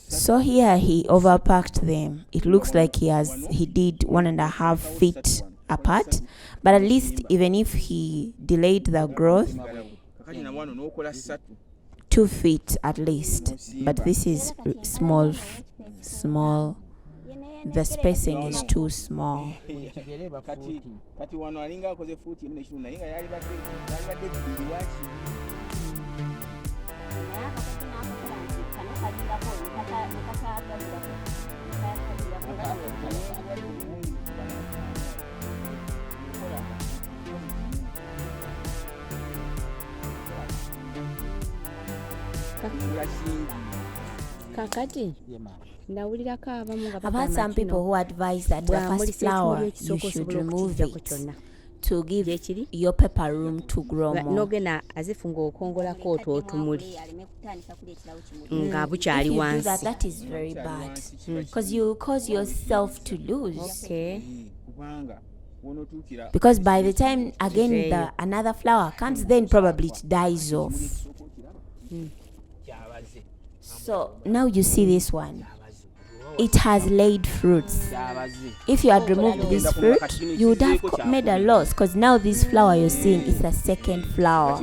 So here he overpacked them. It looks like he did 1.5 feet apart, but at least even if he delayed the growth, 2 feet at least. But this is small. The spacing is too small. I've had some people who advise that the first flower you should remove it to give your pepper room to grow more. If you do that, that is very bad because you cause yourself to lose. Okay. Because by the time again another flower comes, then probably it dies off. So now you see this one. It has laid fruits. If you had removed this fruit, you would have made a loss because now this flower you're seeing is a second flower.